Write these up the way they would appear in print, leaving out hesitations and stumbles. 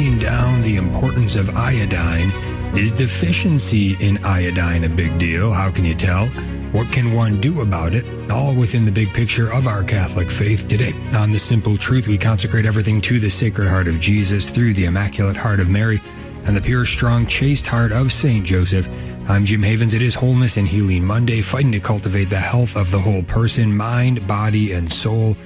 breaking down the importance of iodine. Is deficiency in iodine a big deal? How can you tell? What can one do about it? All within the big picture of our Catholic faith today. On The Simple Truth, we consecrate everything to the Sacred Heart of Jesus through the Immaculate Heart of Mary and the pure, strong, chaste heart of Saint Joseph. I'm Jim Havens. It is Wholeness and Healing Monday, fighting to cultivate the health of the whole person, mind, body, and soul.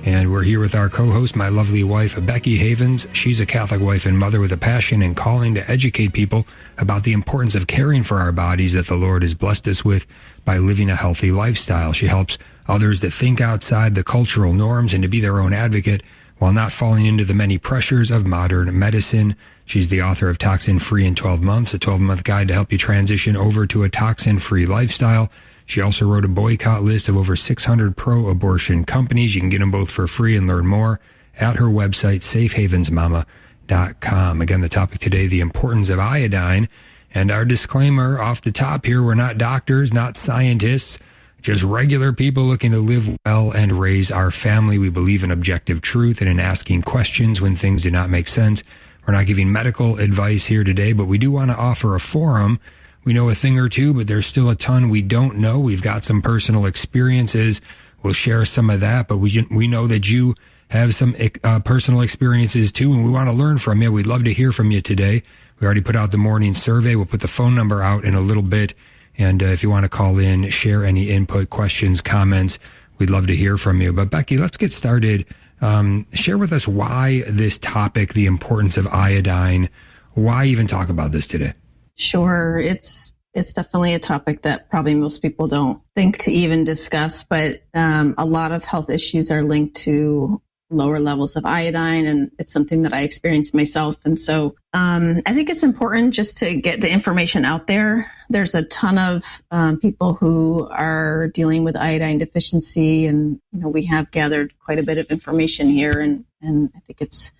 And we're here with our co-host, my lovely wife, Becky Havens. She's a Catholic wife and mother with a passion and calling to educate people about the importance of caring for our bodies that the Lord has blessed us with by living a healthy lifestyle. She helps others to think outside the cultural norms and to be their own advocate while not falling into the many pressures of modern medicine. She's the author of Toxin Free in 12 Months, a 12-month guide to help you transition over to a toxin-free lifestyle. She also wrote a boycott list of over 600 pro-abortion companies. You can get them both for free and learn more at her website, safehavensmama.com. Again, the topic today, the importance of iodine. And our disclaimer off the top here, we're not doctors, not scientists, just regular people looking to live well and raise our family. We believe in objective truth and in asking questions when things do not make sense. We're not giving medical advice here today, but we do want to offer a forum. We know a thing or two, but there's still a ton we don't know. We've got some personal experiences. We'll share some of that, but we know that you have some personal experiences too, and we want to learn from you. We'd love to hear from you today. We already put out the morning survey. We'll put the phone number out in a little bit, and if you want to call in, share any input, questions, comments, we'd love to hear from you. But Becky, let's get started. Share with us why this topic, the importance of iodine, why even talk about this today? Sure. It's definitely a topic that probably most people don't think to even discuss, but a lot of health issues are linked to lower levels of iodine, and it's something that I experienced myself. And so I think it's important just to get the information out there. There's a ton of people who are dealing with iodine deficiency, and we have gathered quite a bit of information here, and I think it's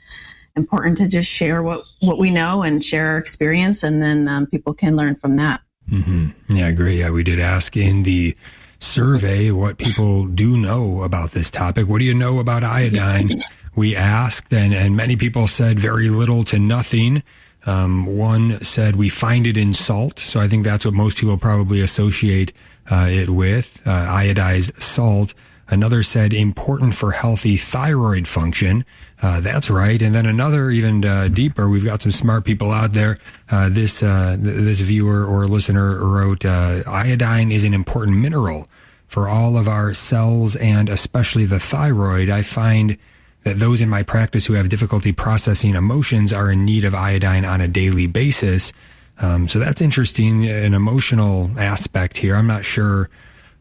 important to just share what we know and share our experience, and then people can learn from that. Mm-hmm. Yeah, I agree. Yeah, we did ask in the survey what people do know about this topic. What do you know about iodine? We asked, and many people said very little to nothing. One said we find it in salt. So I think that's what most people probably associate it with, iodized salt. Another said important for healthy thyroid function. That's right. And then another even deeper, we've got some smart people out there. This viewer or listener wrote, iodine is an important mineral for all of our cells and especially the thyroid. I find that those in my practice who have difficulty processing emotions are in need of iodine on a daily basis. So that's interesting, an emotional aspect here. I'm not sure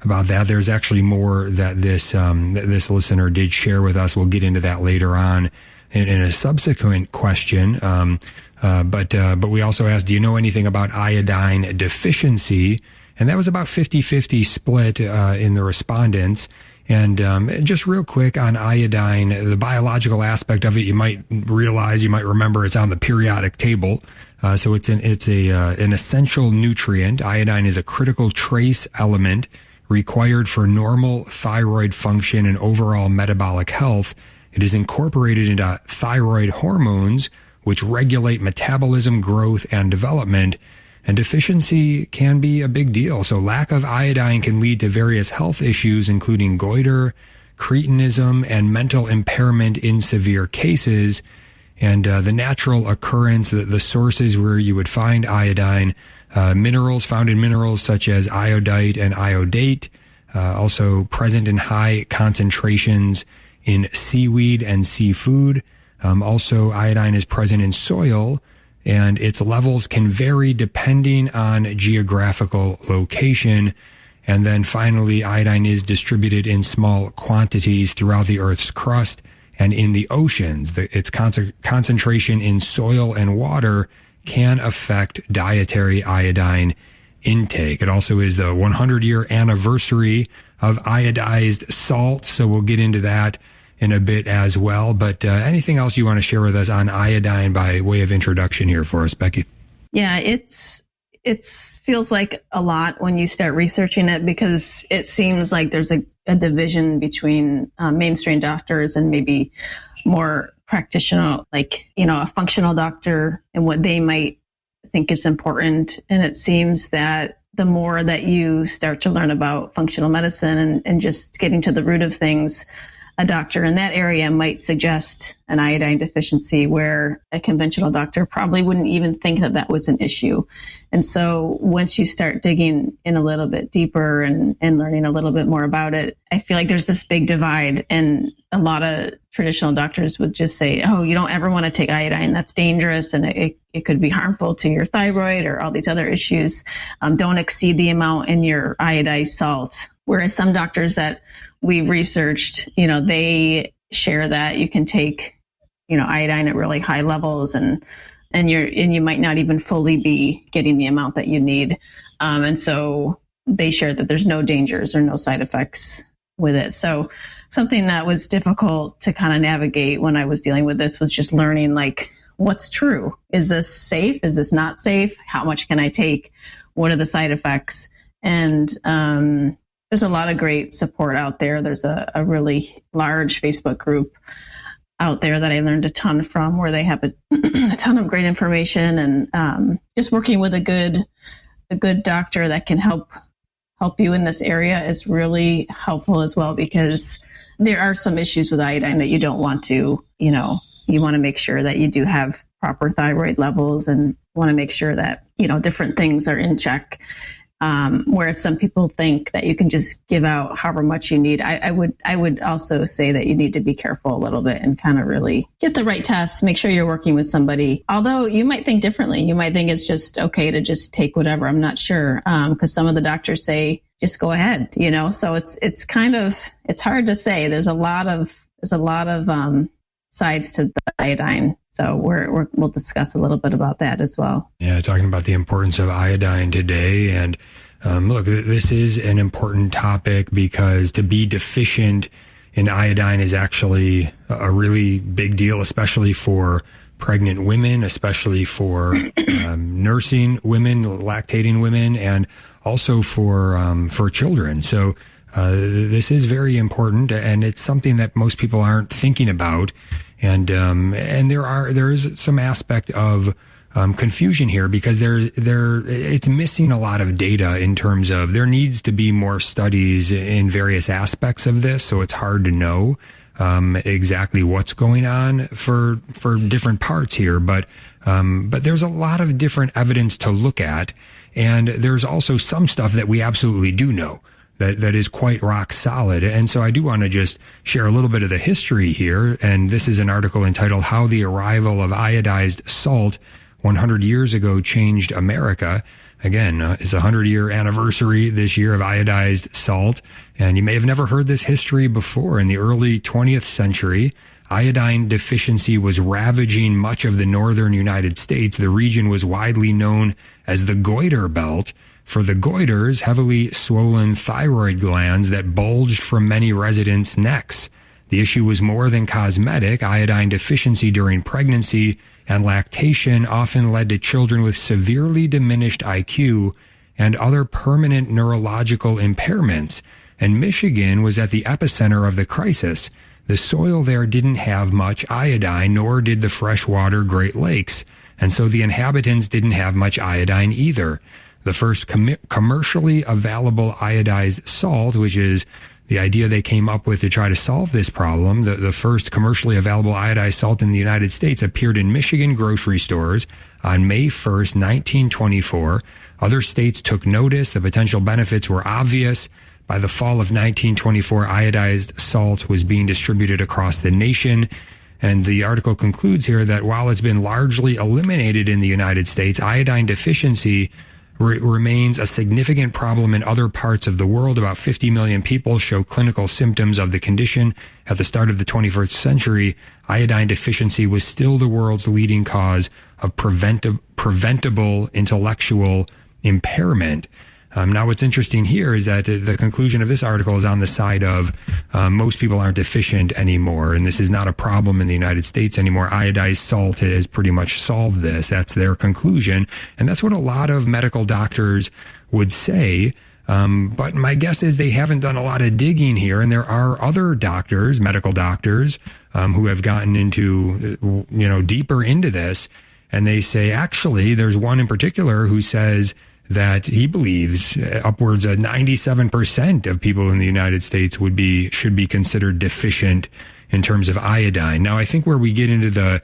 about that. There's actually more that this listener did share with us. We'll get into that later on in a subsequent question. But we also asked, do you know anything about iodine deficiency? And that was about 50-50 split in the respondents. And just real quick on iodine, the biological aspect of it, you might remember it's on the periodic table. So it's an essential nutrient. Iodine is a critical trace element required for normal thyroid function and overall metabolic health. It is incorporated into thyroid hormones, which regulate metabolism, growth, and development. And deficiency can be a big deal. So lack of iodine can lead to various health issues, including goiter, cretinism, and mental impairment in severe cases. And the natural occurrence, the sources where you would find iodine, minerals found in minerals such as iodite and iodate, also present in high concentrations in seaweed and seafood. Also, iodine is present in soil, and its levels can vary depending on geographical location. And then finally, iodine is distributed in small quantities throughout the Earth's crust and in the oceans. Its concentration in soil and water can affect dietary iodine intake. It also is the 100-year anniversary of iodized salt, so we'll get into that in a bit as well. But anything else you want to share with us on iodine by way of introduction here for us, Becky? Yeah, it feels like a lot when you start researching it, because it seems like there's a division between mainstream doctors and maybe more practitioner, like, a functional doctor and what they might think is important. And it seems that the more that you start to learn about functional medicine and just getting to the root of things, a doctor in that area might suggest an iodine deficiency where a conventional doctor probably wouldn't even think that that was an issue. And so once you start digging in a little bit deeper and learning a little bit more about it, I feel like there's this big divide. And a lot of traditional doctors would just say, oh, you don't ever want to take iodine. That's dangerous. And it could be harmful to your thyroid or all these other issues. Don't exceed the amount in your iodized salt. Whereas some doctors that we researched, they share that you can take, iodine at really high levels and you might not even fully be getting the amount that you need. And so they share that there's no dangers or no side effects with it. So something that was difficult to kind of navigate when I was dealing with this was just learning, like, what's true? Is this safe? Is this not safe? How much can I take? What are the side effects? And, there's a lot of great support out there. There's a really large Facebook group out there that I learned a ton from, where they have a ton of great information, and just working with a good doctor that can help you in this area is really helpful as well, because there are some issues with iodine that you don't want to, you want to make sure that you do have proper thyroid levels and want to make sure that, different things are in check. Whereas some people think that you can just give out however much you need. I would also say that you need to be careful a little bit and kind of really get the right tests, make sure you're working with somebody. Although you might think differently. You might think it's just okay to just take whatever. I'm not sure. Because some of the doctors say, just go ahead, so it's hard to say. There's a lot of sides to the iodine. So we'll discuss a little bit about that as well. Yeah, talking about the importance of iodine today. And look, this is an important topic because to be deficient in iodine is actually a really big deal, especially for pregnant women, especially for nursing women, lactating women, and also for children. So this is very important, and it's something that most people aren't thinking about. And there is some aspect of confusion here because it's missing a lot of data in terms of there needs to be more studies in various aspects of this. So it's hard to know exactly what's going on for different parts here. But there's a lot of different evidence to look at. And there's also some stuff that we absolutely do know that is quite rock solid. And so I do want to just share a little bit of the history here. And this is an article entitled How the Arrival of Iodized Salt 100 Years Ago Changed America. Again, it's a 100-year anniversary this year of iodized salt. And you may have never heard this history before. In the early 20th century, iodine deficiency was ravaging much of the northern United States. The region was widely known as the goiter belt for the goiters, heavily swollen thyroid glands that bulged from many residents' necks. The issue was more than cosmetic. Iodine deficiency during pregnancy and lactation often led to children with severely diminished IQ and other permanent neurological impairments. And Michigan was at the epicenter of the crisis. The soil there didn't have much iodine, nor did the freshwater Great Lakes. And so the inhabitants didn't have much iodine either. The first commercially available iodized salt, which is the idea they came up with to try to solve this problem, the first commercially available iodized salt in the United States appeared in Michigan grocery stores on May 1st, 1924. Other states took notice. The potential benefits were obvious. By the fall of 1924, iodized salt was being distributed across the nation. And the article concludes here that while it's been largely eliminated in the United States, iodine deficiency remains a significant problem in other parts of the world. About 50 million people show clinical symptoms of the condition. At the start of the 21st century, iodine deficiency was still the world's leading cause of preventable intellectual impairment. Now, what's interesting here is that the conclusion of this article is on the side of most people aren't deficient anymore, and this is not a problem in the United States anymore. Iodized salt has pretty much solved this. That's their conclusion, and that's what a lot of medical doctors would say. But my guess is they haven't done a lot of digging here, and there are other doctors, medical doctors, who have gotten into, deeper into this. And they say, actually, there's one in particular who says that he believes upwards of 97% of people in the United States should be considered deficient in terms of iodine. Now, I think where we get into the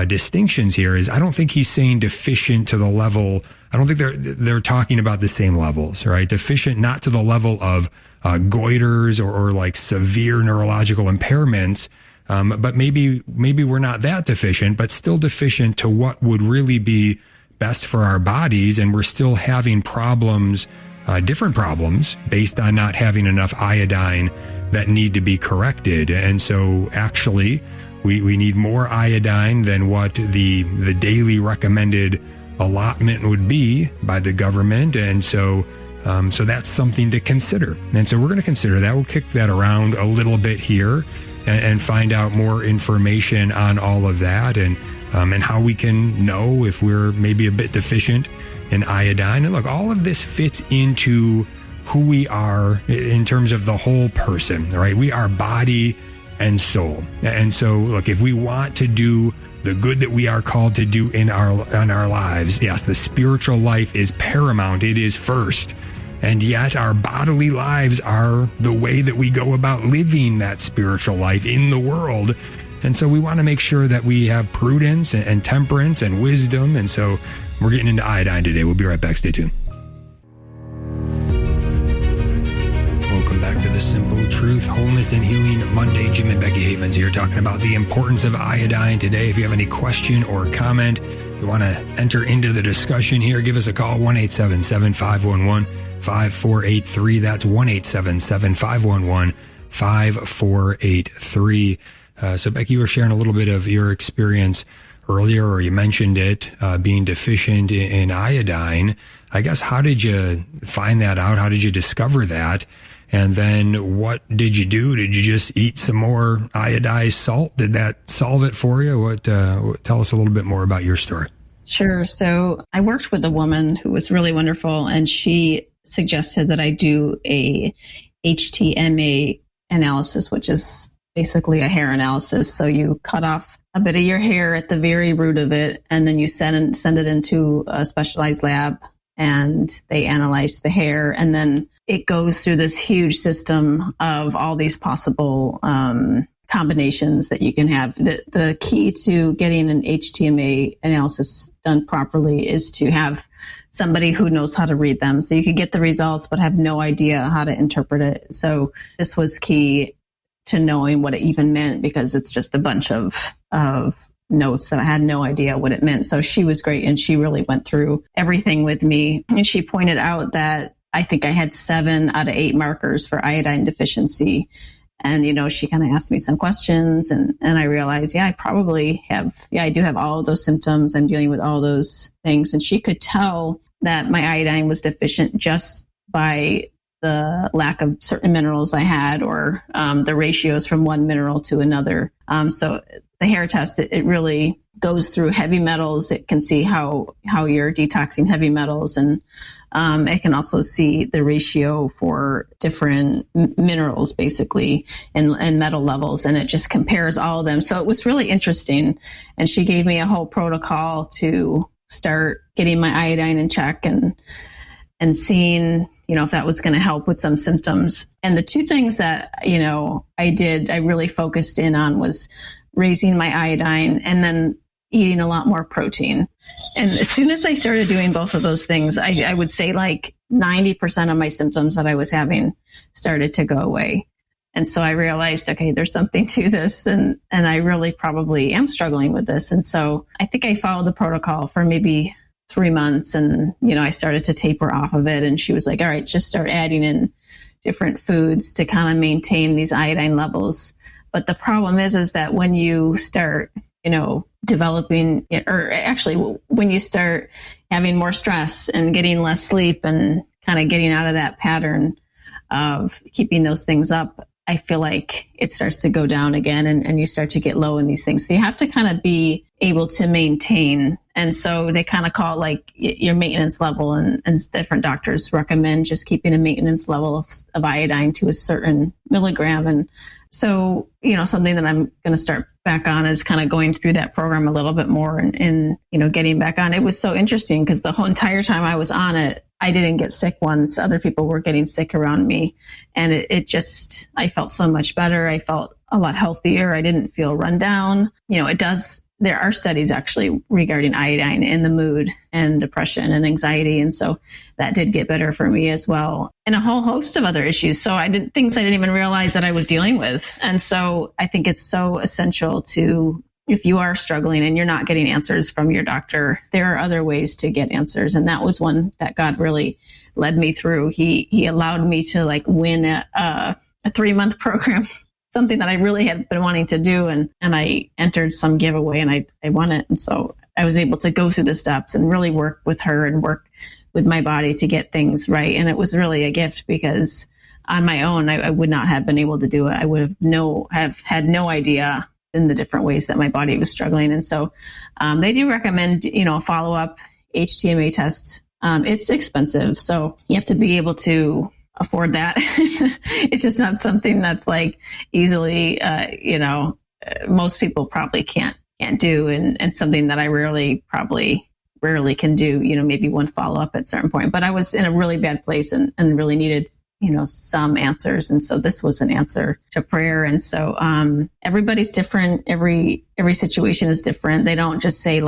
distinctions here is I don't think he's saying deficient to the level. I don't think they're talking about the same levels, right? Deficient, not to the level of goiters or like severe neurological impairments. But maybe we're not that deficient, but still deficient to what would really be best for our bodies. And we're still having problems, different problems based on not having enough iodine that need to be corrected. And so actually we need more iodine than what the daily recommended allotment would be by the government. And so that's something to consider. And so we're going to consider that. We'll kick that around a little bit here and find out more information on all of that and how we can know if we're maybe a bit deficient in iodine. And look, all of this fits into who we are in terms of the whole person, right? We are body and soul. And so, look, if we want to do the good that we are called to do in our lives, yes, the spiritual life is paramount. It is first. And yet our bodily lives are the way that we go about living that spiritual life in the world. And so we want to make sure that we have prudence and temperance and wisdom. And so we're getting into iodine today. We'll be right back. Stay tuned. Welcome back to The Simple Truth, Wholeness and Healing Monday. Jim and Becky Havens here talking about the importance of iodine today. If you have any question or comment, you want to enter into the discussion here, give us a call, 1-877-511-5483. That's 1-877-511-5483. So Becky, you were sharing a little bit of your experience earlier, or you mentioned it, being deficient in iodine. I guess, how did you find that out? How did you discover that? And then what did you do? Did you just eat some more iodized salt? Did that solve it for you? Tell us a little bit more about your story. Sure. So I worked with a woman who was really wonderful, and she suggested that I do a HTMA analysis, which is basically a hair analysis. So you cut off a bit of your hair at the very root of it, and then you send it into a specialized lab, and they analyze the hair, and then it goes through this huge system of all these possible combinations that you can have. The key to getting an HTMA analysis done properly is to have somebody who knows how to read them. So you could get the results, but have no idea how to interpret it. So this was key to knowing what it even meant, because it's just a bunch of notes that I had no idea what it meant. So she was great, and she really went through everything with me. And she pointed out that I think I had 7 out of 8 markers for iodine deficiency. And, she kind of asked me some questions, and I realized, I do have all of those symptoms. I'm dealing with all those things. And she could tell that my iodine was deficient just by the lack of certain minerals I had, or the ratios from one mineral to another. So the hair test, it really goes through heavy metals. It can see how you're detoxing heavy metals, and it can also see the ratio for different minerals, basically, and metal levels, and it just compares all of them. So it was really interesting. And she gave me a whole protocol to start getting my iodine in check and seeing, if that was going to help with some symptoms. And the 2 things that, I really focused in on was raising my iodine and then eating a lot more protein. And as soon as I started doing both of those things, I would say like 90% of my symptoms that I was having started to go away. And so I realized, okay, there's something to this, and I really probably am struggling with this. And so I think I followed the protocol for maybe 3 months, and, I started to taper off of it. And she was like, all right, just start adding in different foods to kind of maintain these iodine levels. But the problem is that when you start, developing, or actually when you start having more stress and getting less sleep and kind of getting out of that pattern of keeping those things up, I feel like it starts to go down again, and you start to get low in these things. So you have to kind of be able to maintain. And so they kind of call it like your maintenance level, and different doctors recommend just keeping a maintenance level of iodine to a certain milligram. And So, something that I'm going to start back on is kind of going through that program a little bit more and getting back on. It was so interesting because the whole entire time I was on it, I didn't get sick once. Other people were getting sick around me. And I felt so much better. I felt a lot healthier. I didn't feel run down. There are studies actually regarding iodine in the mood and depression and anxiety. And so that did get better for me as well. And a whole host of other issues. So things I didn't even realize that I was dealing with. And so I think it's so essential to, if you are struggling and you're not getting answers from your doctor, there are other ways to get answers. And that was one that God really led me through. He allowed me to win a 3-month program, something that I really had been wanting to do. And I entered some giveaway and I won it. And so I was able to go through the steps and really work with her and work with my body to get things right. And it was really a gift because on my own, I would not have been able to do it. I would have had no idea in the different ways that my body was struggling. And so they do recommend, a follow-up HTMA test. It's expensive. So you have to be able to afford that. It's just not something that's easily, most people probably can't do. And something that I rarely can do, maybe one follow-up at a certain point. But I was in a really bad place and really needed some answers. And so this was an answer to prayer. And so everybody's different. Every situation is different. They don't just say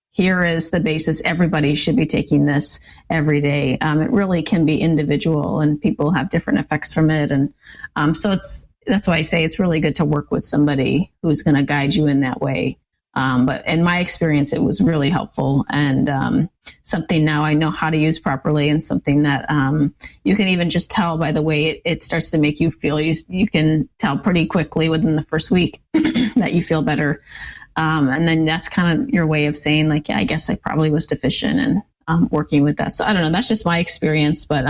here is the basis. Everybody should be taking this every day. It really can be individual and people have different effects from it. And so that's why I say it's really good to work with somebody who's going to guide you in that way. But in my experience, it was really helpful and something now I know how to use properly and something that you can even just tell by the way it starts to make you feel. You can tell pretty quickly within the first week that you feel better. And then that's kind of your way of saying I guess I probably was deficient and working with that. So I don't know, that's just my experience, but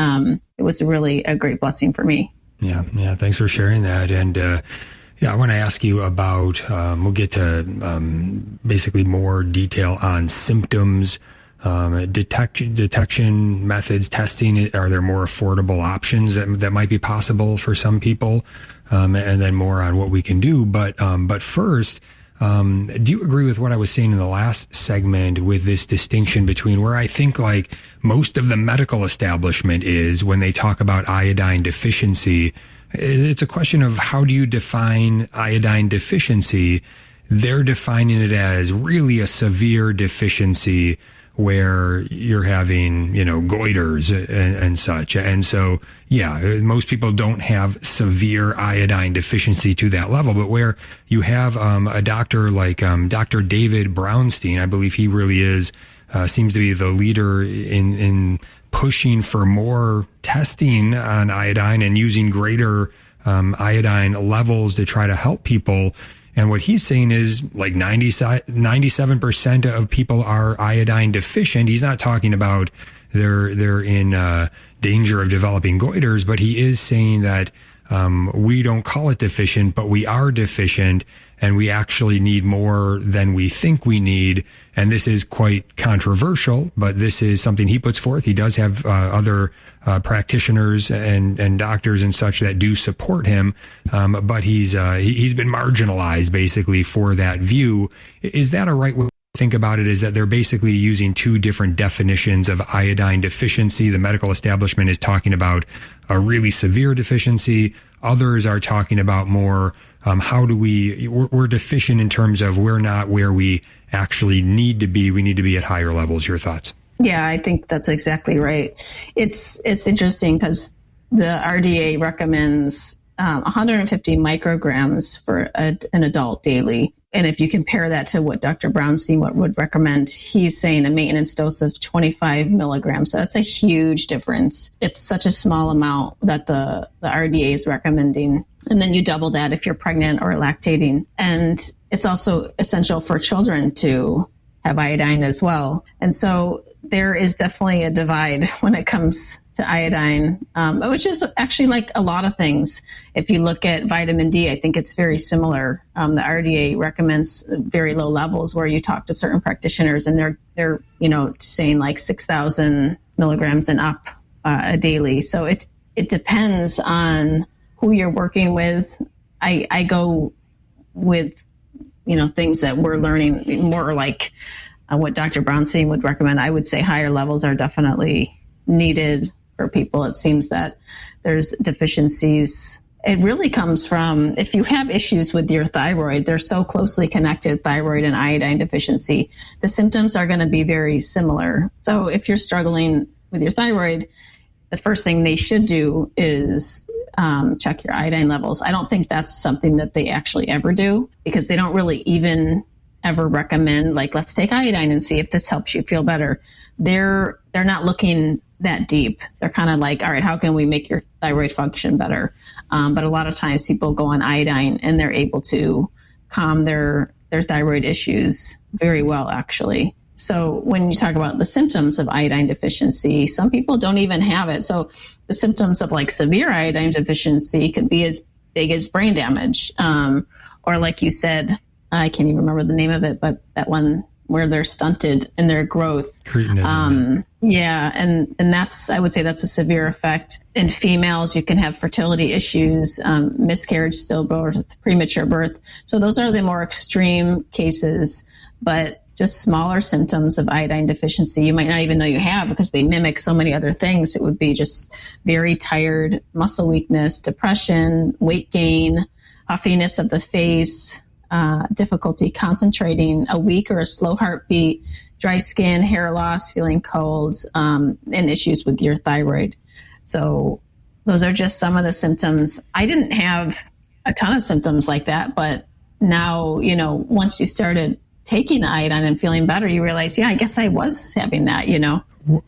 it was really a great blessing for me. Yeah. Thanks for sharing that. And I want to ask you about, we'll get to basically more detail on symptoms, detection methods, testing. Are there more affordable options that might be possible for some people? And then more on what we can do. But first, do you agree with what I was saying in the last segment with this distinction between where I think most of the medical establishment is when they talk about iodine deficiency? It's a question of how do you define iodine deficiency? They're defining it as really a severe deficiency where you're having, goiters and such. And so, most people don't have severe iodine deficiency to that level, but where you have a doctor like Dr. David Brownstein, I believe he really is, seems to be the leader in pushing for more testing on iodine and using greater iodine levels to try to help people. And what he's saying is 97% of people are iodine deficient. He's not talking about they're in danger of developing goiters, but he is saying that we don't call it deficient, but we are deficient and we actually need more than we think we need. And this is quite controversial, but this is something he puts forth. He does have other practitioners and doctors and such that do support him, but he's been marginalized basically for that view. Is that a right way to think about it? Is that they're basically using two different definitions of iodine deficiency? The medical establishment is talking about a really severe deficiency. Others are talking about more we're deficient in terms of we're not where we actually need to be. We need to be at higher levels. Your thoughts? Yeah, I think that's exactly right. It's interesting because the RDA recommends 150 micrograms for an adult daily. And if you compare that to what Dr. Brownstein would recommend, he's saying a maintenance dose of 25 milligrams. So that's a huge difference. It's such a small amount that the RDA is recommending. And then you double that if you're pregnant or lactating. And it's also essential for children to have iodine as well. And so there is definitely a divide when it comes to iodine, which is actually like a lot of things. If you look at vitamin D, I think it's very similar. The RDA recommends very low levels where you talk to certain practitioners and they're saying like 6,000 milligrams and up daily. So it depends on who you're working with. I go with, things that we're learning more like what Dr. Brownstein would recommend. I would say higher levels are definitely needed for people. It seems that there's deficiencies. It really comes from, if you have issues with your thyroid, they're so closely connected, thyroid and iodine deficiency, the symptoms are going to be very similar. So if you're struggling with your thyroid, the first thing they should do is check your iodine levels. I don't think that's something that they actually ever do, because they don't really even ever recommend, like, let's take iodine and see if this helps you feel better. They're not looking that deep. They're kind of like, all right, how can we make your thyroid function better? But a lot of times people go on iodine and they're able to calm their thyroid issues very well, actually. So when you talk about the symptoms of iodine deficiency, some people don't even have it. So the symptoms of like severe iodine deficiency could be as big as brain damage. Or like you said, I can't even remember the name of it, but that one where they're stunted in their growth. Cretinism. Yeah. And I would say that's a severe effect. In females, you can have fertility issues, miscarriage, stillbirth, premature birth. So those are the more extreme cases, but just smaller symptoms of iodine deficiency you might not even know you have, because they mimic so many other things. It would be just very tired, muscle weakness, depression, weight gain, puffiness of the face, difficulty concentrating, a weak or a slow heartbeat, dry skin, hair loss, feeling cold, and issues with your thyroid. So those are just some of the symptoms. I didn't have a ton of symptoms like that, but now, once you started taking the iodine and feeling better, you realize, yeah, I guess I was having that,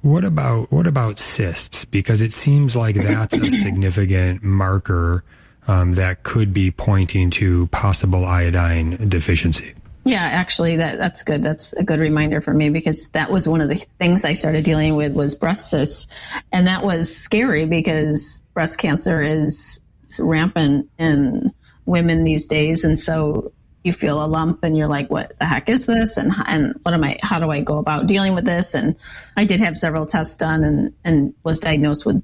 What about cysts? Because it seems like that's a significant marker that could be pointing to possible iodine deficiency. Yeah, actually, that's good. That's a good reminder for me, because that was one of the things I started dealing with was breast cysts. And that was scary because breast cancer is rampant in women these days. And so you feel a lump and you're like, what the heck is this? And how do I go about dealing with this? And I did have several tests done and was diagnosed with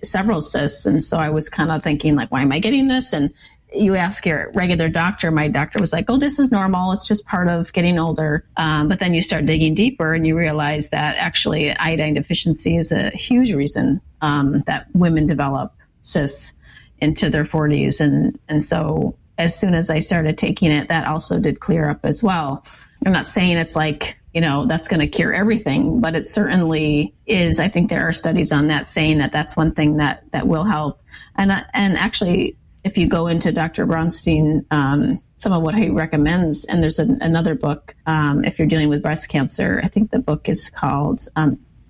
several cysts. And so I was kind of thinking, like, why am I getting this? And you ask your regular doctor, my doctor was like, oh, this is normal. It's just part of getting older. But then you start digging deeper and you realize that actually iodine deficiency is a huge reason that women develop cysts into their 40s. And so as soon as I started taking it, that also did clear up as well. I'm not saying it's like, that's going to cure everything, but it certainly is. I think there are studies on that saying that that's one thing that will help. And actually, if you go into Dr. Brownstein, some of what he recommends, and there's another book, if you're dealing with breast cancer, I think the book is called,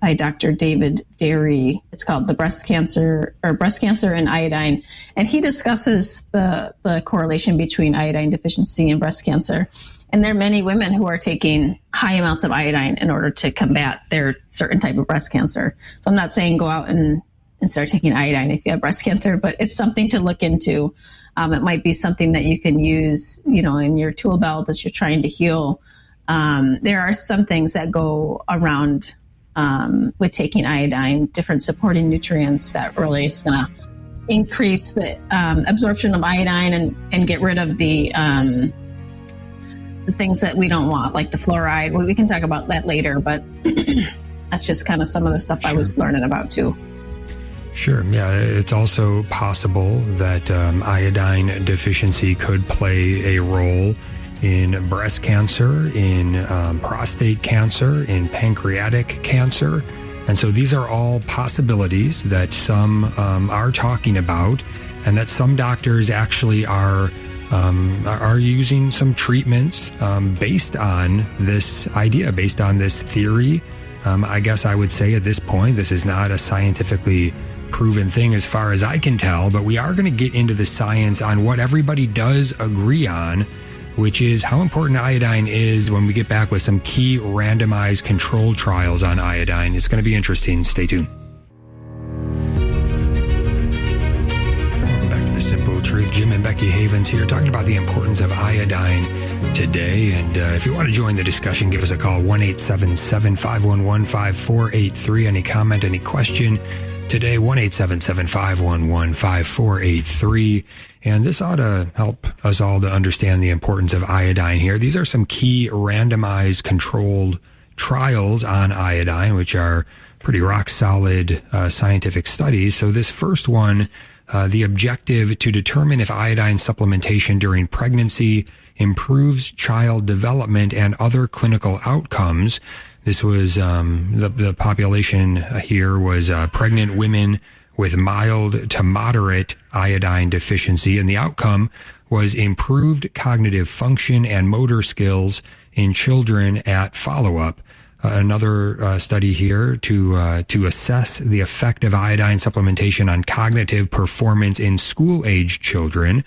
by Dr. David Derry. It's called Breast Cancer and Iodine. And he discusses the correlation between iodine deficiency and breast cancer. And there are many women who are taking high amounts of iodine in order to combat their certain type of breast cancer. So I'm not saying go out and start taking iodine if you have breast cancer, but it's something to look into. It might be something that you can use, in your tool belt as you're trying to heal. There are some things that go around with taking iodine, different supporting nutrients that really is going to increase the absorption of iodine and get rid of the things that we don't want, like the fluoride. We can talk about that later, but that's just kind of some of the stuff I was learning about too. Sure. Yeah, it's also possible that iodine deficiency could play a role in breast cancer, in prostate cancer, in pancreatic cancer. And so these are all possibilities that some are talking about, and that some doctors actually are using some treatments based on this idea, based on this theory. I guess I would say at this point, this is not a scientifically proven thing as far as I can tell, but we are going to get into the science on what everybody does agree on, which is how important iodine is when we get back with some key randomized controlled trials on iodine. It's going to be interesting. Stay tuned. Welcome back to The Simple Truth. Jim and Becky Havens here talking about the importance of iodine today. And if you want to join the discussion, give us a call, 1-877-511-5483. Any comment, any question, today, 1-877-511-5483. And this ought to help us all to understand the importance of iodine here. These are some key randomized controlled trials on iodine, which are pretty rock solid scientific studies. So this first one, the objective to determine if iodine supplementation during pregnancy improves child development and other clinical outcomes. This was the population here was pregnant women with mild to moderate iodine deficiency, and the outcome was improved cognitive function and motor skills in children at follow-up. Another study here to assess the effect of iodine supplementation on cognitive performance in school-age children.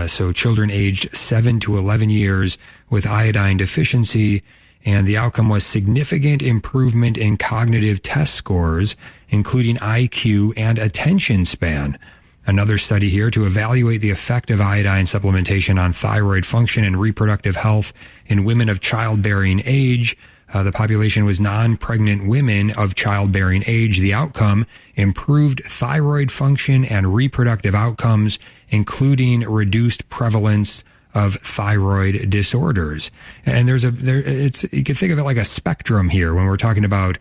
So children aged 7 to 11 years with iodine deficiency, and the outcome was significant improvement in cognitive test scores, including IQ and attention span. Another study here to evaluate the effect of iodine supplementation on thyroid function and reproductive health in women of childbearing age. The population was non-pregnant women of childbearing age. The outcome, improved thyroid function and reproductive outcomes, including reduced prevalence of thyroid disorders. And you can think of it like a spectrum here when we're talking about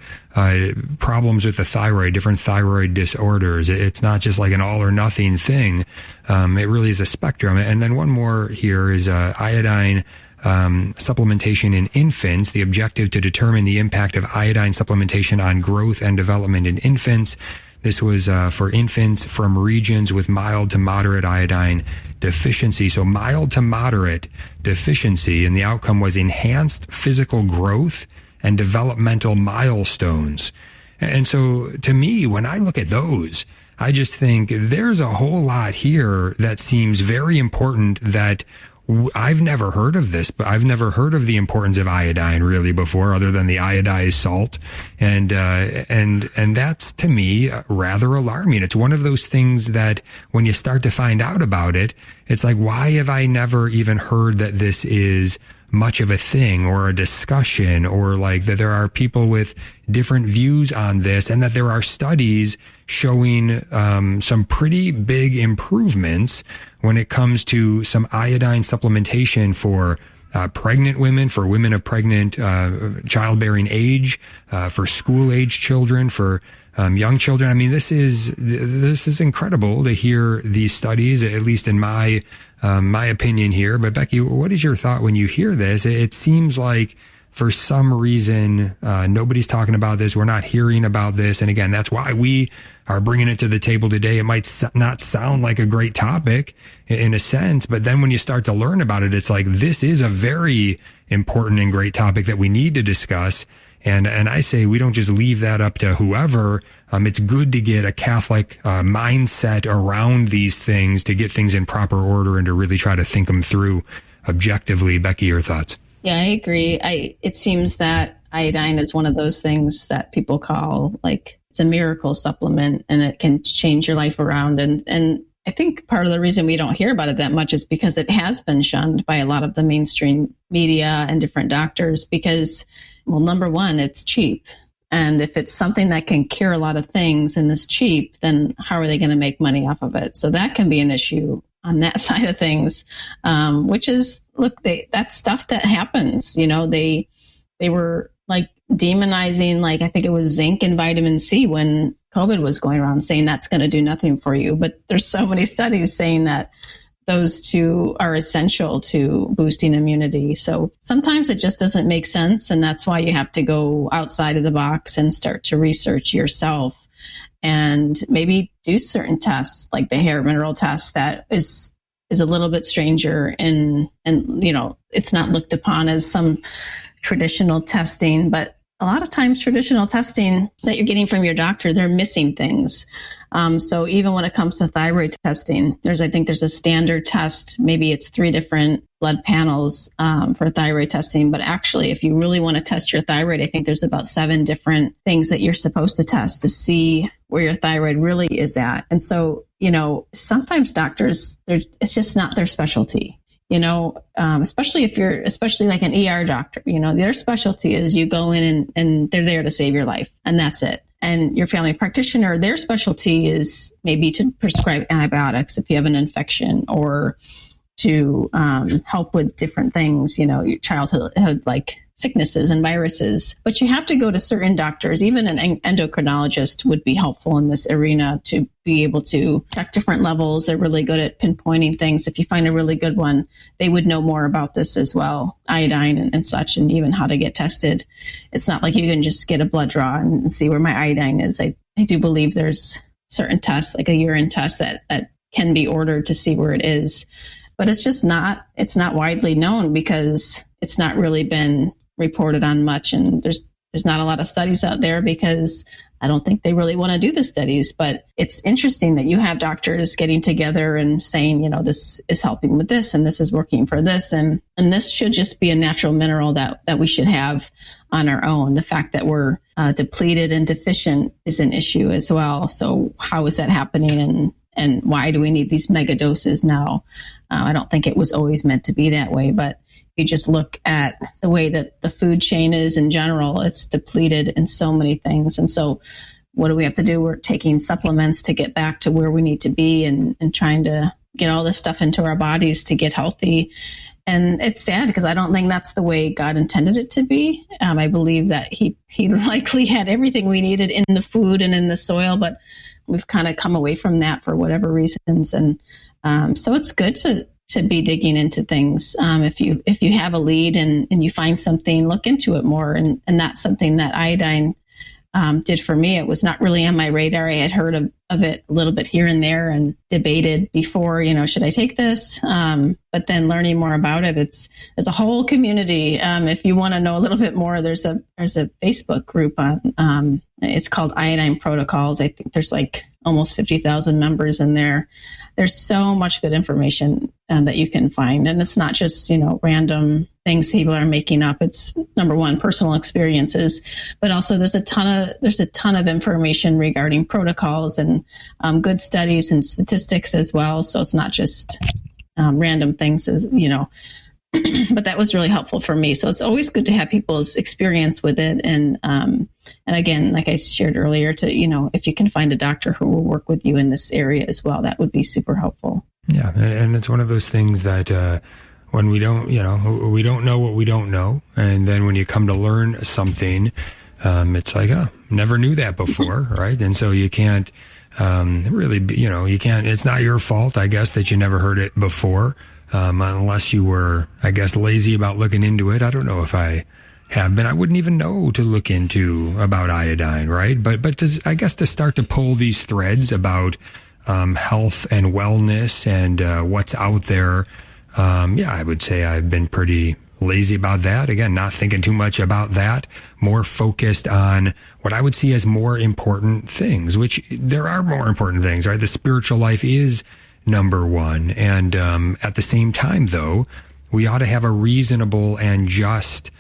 problems with the thyroid, different thyroid disorders. It's not just like an all or nothing thing. It really is a spectrum. And then one more here is iodine supplementation in infants, the objective to determine the impact of iodine supplementation on growth and development in infants. This was for infants from regions with mild to moderate iodine deficiency. So mild to moderate deficiency, and the outcome was enhanced physical growth and developmental milestones. And so to me, when I look at those, I just think there's a whole lot here that seems very important that I've never heard of this, but I've never heard of the importance of iodine really before, other than the iodized salt. And that's to me rather alarming. It's one of those things that when you start to find out about it, it's like, why have I never even heard that this is much of a thing or a discussion, or like that there are people with different views on this, and that there are studies showing some pretty big improvements when it comes to some iodine supplementation for pregnant women, for women of pregnant childbearing age, for school-age children, for young children. I mean, this is incredible to hear these studies, at least in my opinion here. But Becky, what is your thought when you hear this? It seems like for some reason nobody's talking about this. We're not hearing about this. And again, that's why we are bringing it to the table today. It might not sound like a great topic in a sense, but then when you start to learn about it, it's like, this is a very important and great topic that we need to discuss. And I say we don't just leave that up to whoever. It's good to get a Catholic mindset around these things, to get things in proper order and to really try to think them through objectively. Becky, your thoughts? Yeah, I agree. It seems that iodine is one of those things that people call like it's a miracle supplement, and it can change your life around. And I think part of the reason we don't hear about it that much is because it has been shunned by a lot of the mainstream media and different doctors because, well, number one, it's cheap. And if it's something that can cure a lot of things and is cheap, then how are they going to make money off of it? So that can be an issue on that side of things, which is, look, that's stuff that happens. You know, they were like demonizing, like, I think it was zinc and vitamin C when COVID was going around, saying that's going to do nothing for you. But there's so many studies saying that those two are essential to boosting immunity. So sometimes it just doesn't make sense. And that's why you have to go outside of the box and start to research yourself and maybe do certain tests, like the hair mineral test that is a little bit stranger and, you know, it's not looked upon as some traditional testing, but a lot of times traditional testing that you're getting from your doctor, they're missing things. So even when it comes to thyroid testing, I think there's a standard test. Maybe it's 3 different blood panels for thyroid testing. But actually, if you really want to test your thyroid, I think there's about 7 different things that you're supposed to test to see where your thyroid really is at. And so, you know, sometimes doctors, it's just not their specialty. especially if you're, especially like an ER doctor, their specialty is you go in and they're there to save your life, and that's it. And your family practitioner, their specialty is maybe to prescribe antibiotics if you have an infection, or to help with different things, your childhood like sicknesses and viruses. But you have to go to certain doctors. Even an endocrinologist would be helpful in this arena to be able to check different levels. They're really good at pinpointing things. If you find a really good one, they would know more about this as well, iodine and such, and even how to get tested. It's not like you can just get a blood draw and see where my iodine is. I do believe there's certain tests, like a urine test, that can be ordered to see where it is. But it's not widely known because it's not really been reported on much. And there's not a lot of studies out there because I don't think they really want to do the studies. But it's interesting that you have doctors getting together and saying, this is helping with this and this is working for this. And this should just be a natural mineral that we should have on our own. The fact that we're depleted and deficient is an issue as well. So how is that happening? And why do we need these mega doses now? I don't think it was always meant to be that way, but if you just look at the way that the food chain is in general, it's depleted in so many things. And so what do we have to do? We're taking supplements to get back to where we need to be and trying to get all this stuff into our bodies to get healthy. And it's sad because I don't think that's the way God intended it to be. I believe that he likely had everything we needed in the food and in the soil, but we've kind of come away from that for whatever reasons. And so it's good to be digging into things. If you have a lead and you find something, look into it more. And that's something that iodine did for me. It was not really on my radar. I had heard of it a little bit here and there and debated before, should I take this? But then learning more about it, there's a whole community. If you want to know a little bit more, there's a Facebook group on, it's called Iodine Protocols. I think there's like almost 50,000 members in there. There's so much good information that you can find. And it's not just, random things people are making up. It's number one, personal experiences, but also there's a ton of information regarding protocols and good studies and statistics as well. So it's not just random things, but that was really helpful for me. So it's always good to have people's experience with it. And again, like I shared earlier, to, if you can find a doctor who will work with you in this area as well, that would be super helpful. Yeah. And it's one of those things that, when we don't know what we don't know. And then when you come to learn something, it's like, oh, never knew that before. Right. And so you can't, really, you can't, it's not your fault, I guess, that you never heard it before. Unless you were, I guess, lazy about looking into it. I don't know if I have been. I wouldn't even know to look into about iodine, right? But I guess to start to pull these threads about health and wellness and what's out there, I would say I've been pretty lazy about that. Again, not thinking too much about that, more focused on what I would see as more important things, which there are more important things, right? The spiritual life is number one. And at the same time, though, we ought to have a reasonable and just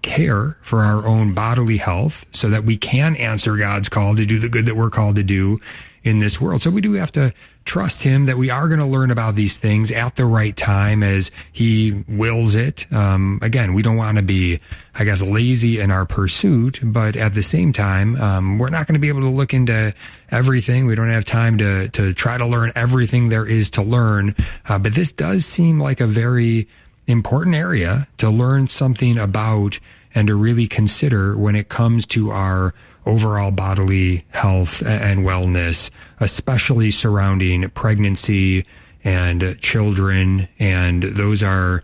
care for our own bodily health so that we can answer God's call to do the good that we're called to do in this world. So we do have to trust him that we are going to learn about these things at the right time as he wills it. Again, we don't want to be, I guess, lazy in our pursuit, but at the same time, we're not going to be able to look into everything. We don't have time to try to learn everything there is to learn. But this does seem like a very important area to learn something about and to really consider when it comes to our overall bodily health and wellness, especially surrounding pregnancy and children. And those are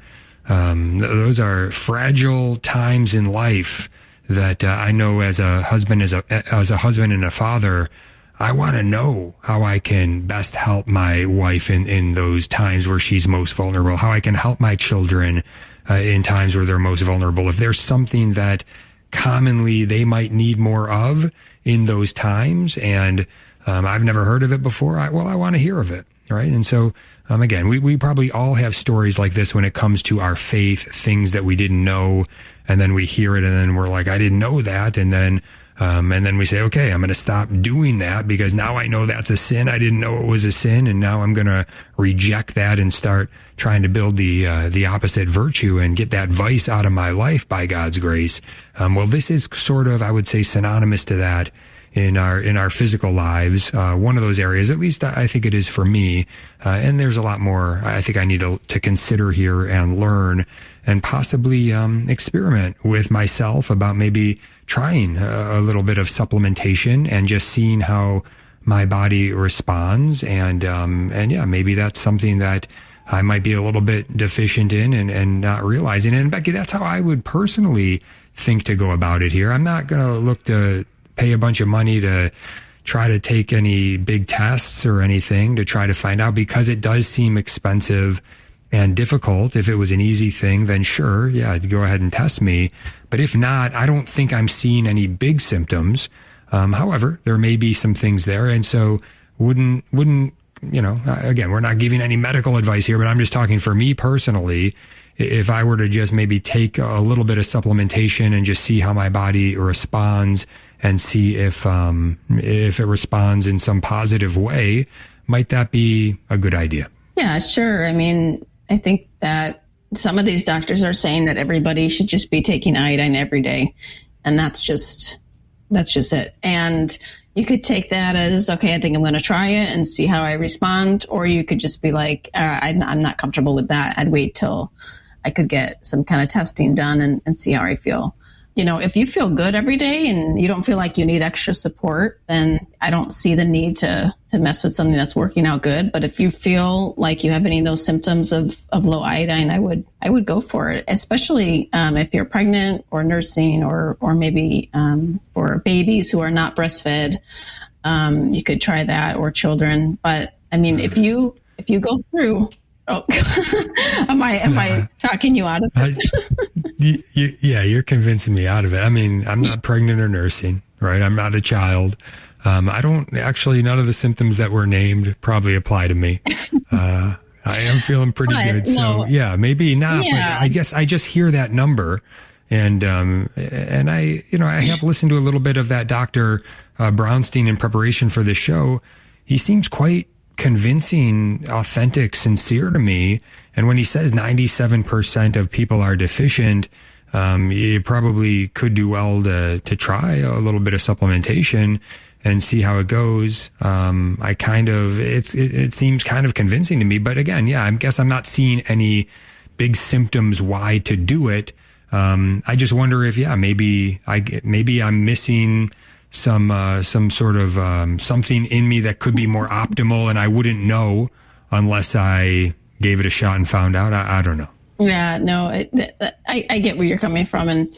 fragile times in life that I know as a husband and a father, I want to know how I can best help my wife in those times where she's most vulnerable, how I can help my children in times where they're most vulnerable. If there's something that commonly they might need more of in those times, and I've never heard of it before, I want to hear of it, right? And so, again, we probably all have stories like this when it comes to our faith, things that we didn't know, and then we hear it, and then we're like, I didn't know that, and then And then we say, okay, I'm going to stop doing that because now I know that's a sin. I didn't know it was a sin. And now I'm going to reject that and start trying to build the opposite virtue and get that vice out of my life by God's grace. Well, this is sort of, I would say, synonymous to that in our physical lives. One of those areas, at least I think it is for me. And there's a lot more I think I need to consider here and learn and possibly experiment with myself about maybe trying a little bit of supplementation and just seeing how my body responds. And yeah, maybe that's something that I might be a little bit deficient in and not realizing it. And Becky, that's how I would personally think to go about it here. I'm not going to look to pay a bunch of money to try to take any big tests or anything to try to find out, because it does seem expensive and difficult. If it was an easy thing, then sure, yeah, go ahead and test me. But if not, I don't think I'm seeing any big symptoms. However, there may be some things there. And so wouldn't, again, we're not giving any medical advice here, but I'm just talking for me personally. If I were to just maybe take a little bit of supplementation and just see how my body responds and see if it responds in some positive way, might that be a good idea? Yeah, sure. I mean, I think that some of these doctors are saying that everybody should just be taking iodine every day. And that's just it. And you could take that as, okay, I think I'm going to try it and see how I respond. Or you could just be like, I'm not comfortable with that. I'd wait till I could get some kind of testing done and see how I feel. If you feel good every day and you don't feel like you need extra support, then I don't see the need to mess with something that's working out good. But if you feel like you have any of those symptoms of low iodine, I would go for it, especially if you're pregnant or nursing or maybe for babies who are not breastfed. You could try that, or children. But I mean, if you go through. Oh, am I talking you out of it? Yeah, you're convincing me out of it. I mean, I'm not pregnant or nursing, right? I'm not a child. I don't actually, none of the symptoms that were named probably apply to me. I am feeling pretty good. So yeah, maybe not, but I guess I just hear that number and I have listened to a little bit of that Dr. Brownstein in preparation for this show. He seems quite convincing, authentic, sincere to me. And when he says 97% of people are deficient, you probably could do well to try a little bit of supplementation and see how it goes. It seems kind of convincing to me, but again, yeah, I guess I'm not seeing any big symptoms why to do it. I just wonder if, maybe I'm missing some sort of something in me that could be more optimal, and I wouldn't know unless I gave it a shot and found out. I don't know. Yeah, no, I get where you're coming from, and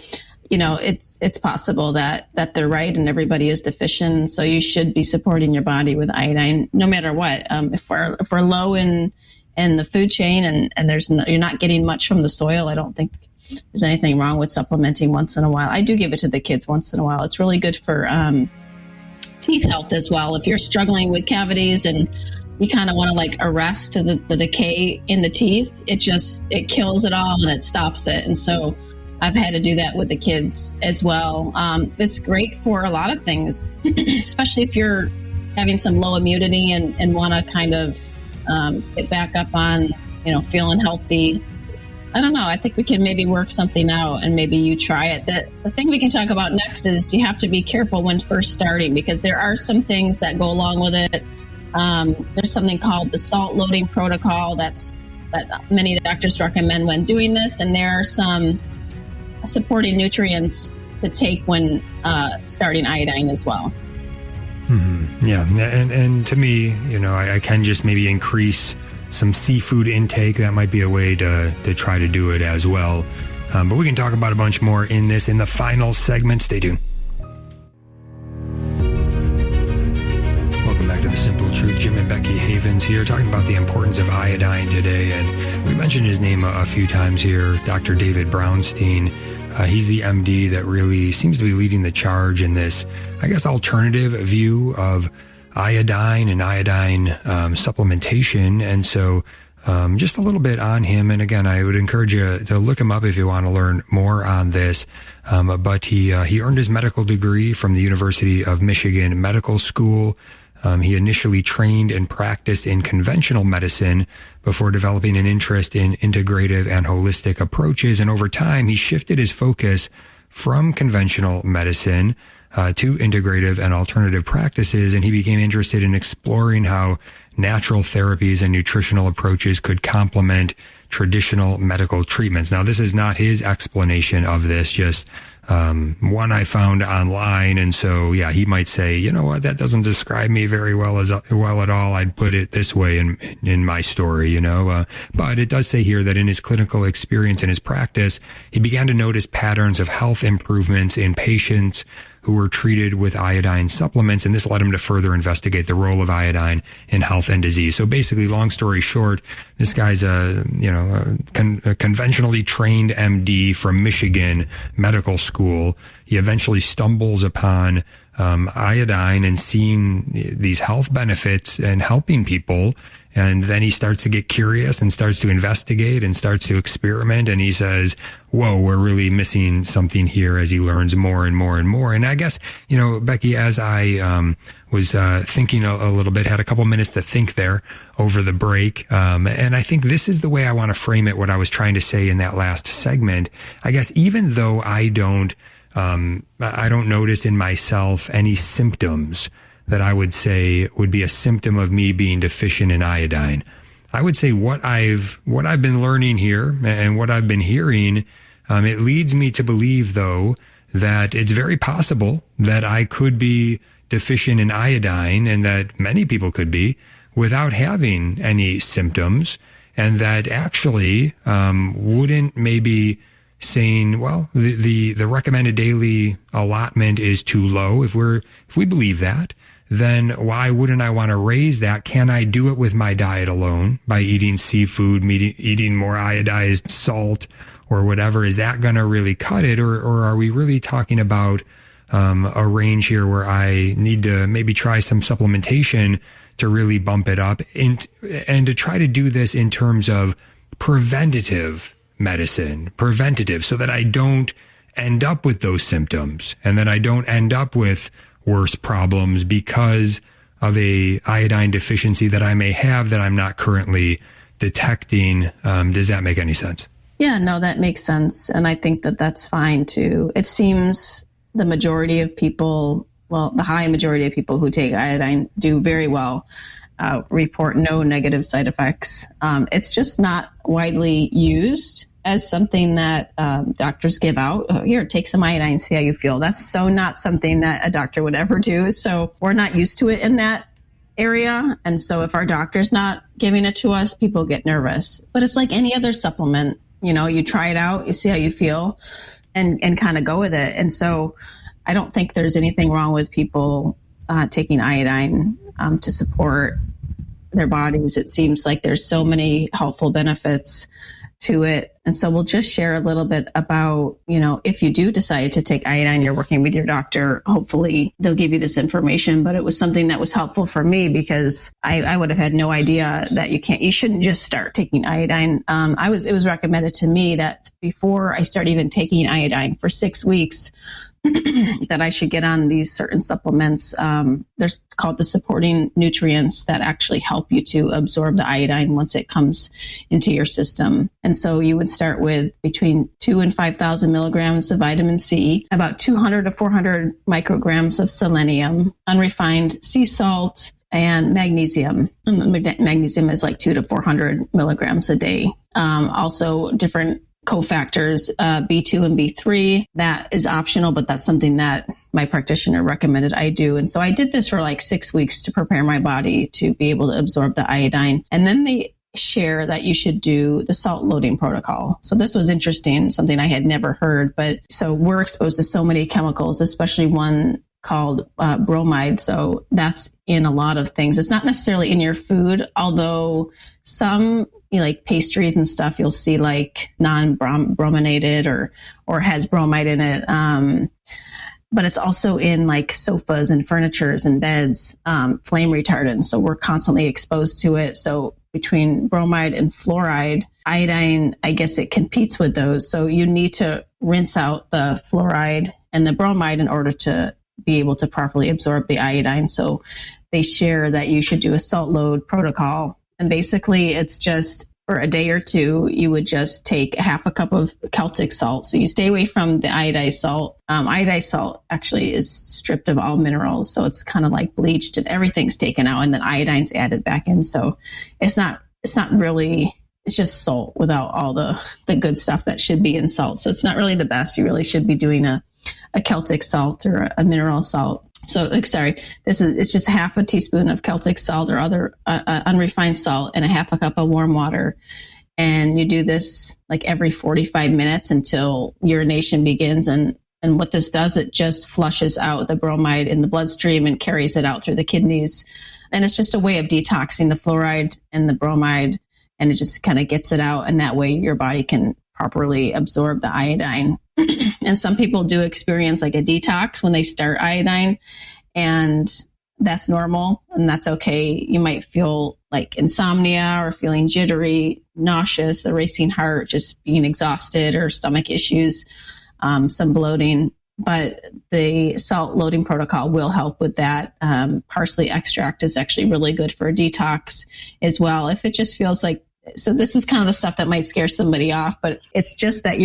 it's possible that they're right, and everybody is deficient. So you should be supporting your body with iodine, no matter what. If we're low in the food chain, and you're not getting much from the soil, I don't think there's anything wrong with supplementing once in a while. I do give it to the kids once in a while. It's really good for teeth health as well. If you're struggling with cavities and you kind of want to arrest the decay in the teeth, it kills it all and it stops it. And so I've had to do that with the kids as well. It's great for a lot of things, especially if you're having some low immunity and want to kind of get back up on, feeling healthy. I don't know. I think we can maybe work something out and maybe you try it. The thing we can talk about next is you have to be careful when first starting, because there are some things that go along with it. There's something called the salt loading protocol that many doctors recommend when doing this. And there are some supporting nutrients to take when starting iodine as well. Mm-hmm. Yeah. And to me, I can just maybe increase some seafood intake. That might be a way to try to do it as well. But we can talk about a bunch more in the final segment. Stay tuned. Welcome back to The Simple Truth. Jim and Becky Havens here, talking about the importance of iodine today. And we mentioned his name a few times here, Dr. David Brownstein. He's the MD that really seems to be leading the charge in this, I guess, alternative view of iodine and iodine supplementation. And so just a little bit on him. And again, I would encourage you to look him up if you want to learn more on this. But he earned his medical degree from the University of Michigan Medical School. He initially trained and practiced in conventional medicine before developing an interest in integrative and holistic approaches. And over time, he shifted his focus from conventional medicine to integrative and alternative practices. And he became interested in exploring how natural therapies and nutritional approaches could complement traditional medical treatments. Now, this is not his explanation of this, just one I found online. And so, yeah, he might say, you know what, that doesn't describe me very well at all. I'd put it this way in my story, but it does say here that in his clinical experience and his practice, he began to notice patterns of health improvements in patients who were treated with iodine supplements, and this led him to further investigate the role of iodine in health and disease. So basically, long story short, this guy's a conventionally trained MD from Michigan Medical School. He eventually stumbles upon iodine and seeing these health benefits and helping people. And then he starts to get curious and starts to investigate and starts to experiment. And he says, whoa, we're really missing something here as he learns more and more and more. And I guess, Becky, as I was thinking a little bit, had a couple minutes to think there over the break. And I think this is the way I want to frame it, what I was trying to say in that last segment. I guess even though I don't notice in myself any symptoms that I would say would be a symptom of me being deficient in iodine, I would say what I've been learning here and what I've been hearing, it leads me to believe, though, that it's very possible that I could be deficient in iodine, and that many people could be, without having any symptoms, and that actually wouldn't maybe saying, well, the recommended daily allotment is too low. If we believe that, then why wouldn't I want to raise that? Can I do it with my diet alone by eating seafood, eating more iodized salt or whatever? Is that going to really cut it? Or are we really talking about a range here where I need to maybe try some supplementation to really bump it up and to try to do this in terms of preventative medicine, so that I don't end up with those symptoms and that I don't end up with worse problems because of a iodine deficiency that I may have that I'm not currently detecting. Does that make any sense? Yeah, no, that makes sense. And I think that that's fine too. It seems the majority of people, the high majority of people who take iodine do very well, report no negative side effects. It's just not widely used as something that doctors give out. Oh, here, take some iodine, see how you feel. That's so not something that a doctor would ever do. So we're not used to it in that area. And so if our doctor's not giving it to us, people get nervous. But it's like any other supplement. You try it out, you see how you feel, and kind of go with it. And so I don't think there's anything wrong with people taking iodine to support their bodies. It seems like there's so many helpful benefits to it. And so we'll just share a little bit about, if you do decide to take iodine, you're working with your doctor, hopefully they'll give you this information. But it was something that was helpful for me because I would have had no idea that you shouldn't just start taking iodine. It was recommended to me that before I start even taking iodine for 6 weeks, that I should get on these certain supplements. They're called the supporting nutrients that actually help you to absorb the iodine once it comes into your system. And so you would start with between 2,000 and 5,000 milligrams of vitamin C, about 200 to 400 micrograms of selenium, unrefined sea salt, and magnesium. Magnesium is like 200 to 400 milligrams a day. Also different cofactors, B2 and B3. That is optional, but that's something that my practitioner recommended I do. And so I did this for like 6 weeks to prepare my body to be able to absorb the iodine. And then they share that you should do the salt loading protocol. So this was interesting, something I had never heard. But so we're exposed to so many chemicals, especially one called bromide. So that's in a lot of things. It's not necessarily in your food, although some like pastries and stuff, you'll see like non-brominated or has bromide in it. But it's also in like sofas and furnitures and beds, flame retardants. So we're constantly exposed to it. So between bromide and fluoride. Iodine, I guess it competes with those. So you need to rinse out the fluoride and the bromide in order to be able to properly absorb the iodine. So they share that you should do a salt load protocol. And basically it's just for a day or two, you would just take half a cup of Celtic salt. So you stay away from the iodized salt. Iodized salt actually is stripped of all minerals. So it's kind of like bleached and everything's taken out and then iodine's added back in. So it's not really, it's just salt without all the good stuff that should be in salt. So it's not really the best. You really should be doing a Celtic salt or a mineral salt. So, it's just half a teaspoon of Celtic salt or other unrefined salt and a half a cup of warm water. And you do this like every 45 minutes until urination begins. And what this does, it just flushes out the bromide in the bloodstream and carries it out through the kidneys. And it's just a way of detoxing the fluoride and the bromide. And it just kind of gets it out. And that way your body can properly absorb the iodine. And some people do experience like a detox when they start iodine, and that's normal and that's okay. You might feel like insomnia or feeling jittery, nauseous, a racing heart, just being exhausted or stomach issues, some bloating. But the salt loading protocol will help with that. Parsley extract is actually really good for a detox as well. If it just feels like, so this is kind of the stuff that might scare somebody off, but it's just that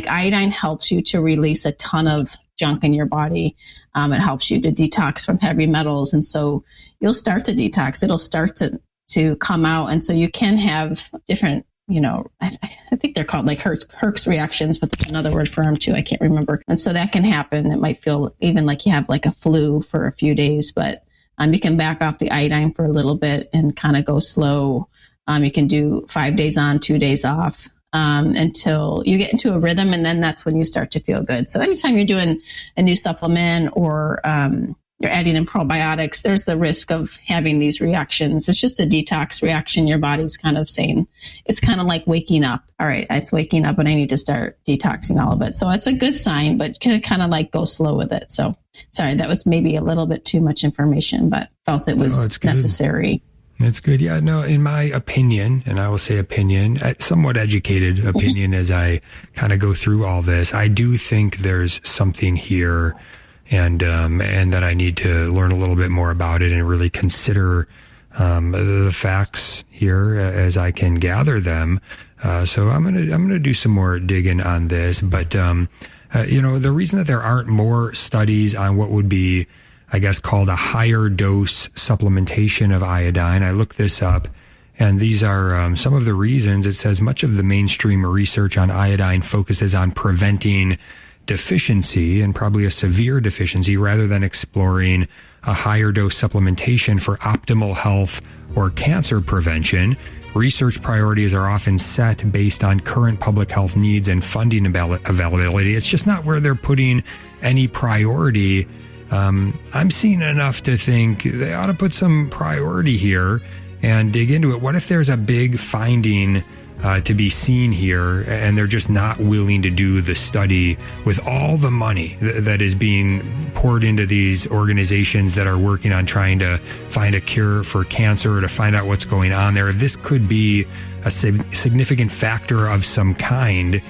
iodine helps you to release a ton of junk in your body. It helps you to detox from heavy metals. And so you'll start to detox. It'll start to come out. And so you can have different, I think they're called like Herx reactions, but there's another word for them too. I can't remember. And so that can happen. It might feel even like you have like a flu for a few days, but you can back off the iodine for a little bit and kind of go slow. You can do 5 days on, 2 days off until you get into a rhythm, and then that's when you start to feel good. So anytime you're doing a new supplement or you're adding in probiotics, there's the risk of having these reactions. It's just a detox reaction. Your body's kind of saying, it's kind of like waking up. All right, it's waking up and I need to start detoxing all of it. So it's a good sign, but kind of like go slow with it. So sorry, that was maybe a little bit too much information, but felt it was necessary. That's good. Yeah, no, in my opinion, and I will say opinion, somewhat educated opinion as I kind of go through all this, I do think there's something here and that I need to learn a little bit more about it and really consider the facts here as I can gather them. So I'm going to do some more digging on this, but the reason that there aren't more studies on what would be, I guess, called a higher dose supplementation of iodine. I looked this up, and these are some of the reasons. It says much of the mainstream research on iodine focuses on preventing deficiency, and probably a severe deficiency, rather than exploring a higher dose supplementation for optimal health or cancer prevention. Research priorities are often set based on current public health needs and funding availability. It's just not where they're putting any priority. I'm seeing enough to think they ought to put some priority here and dig into it. What if there's a big finding to be seen here and they're just not willing to do the study with all the money that is being poured into these organizations that are working on trying to find a cure for cancer or to find out what's going on there? If this could be a significant factor of some kind,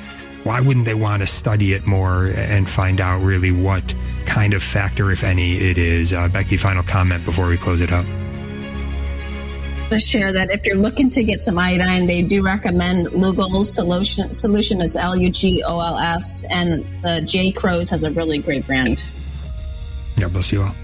why wouldn't they want to study it more and find out really what kind of factor, if any, it is? Becky, final comment before we close it up. To share that if you're looking to get some iodine, they do recommend Lugol's solution. Solution is Lugols, and the J. Crow's has a really great brand. God bless you all.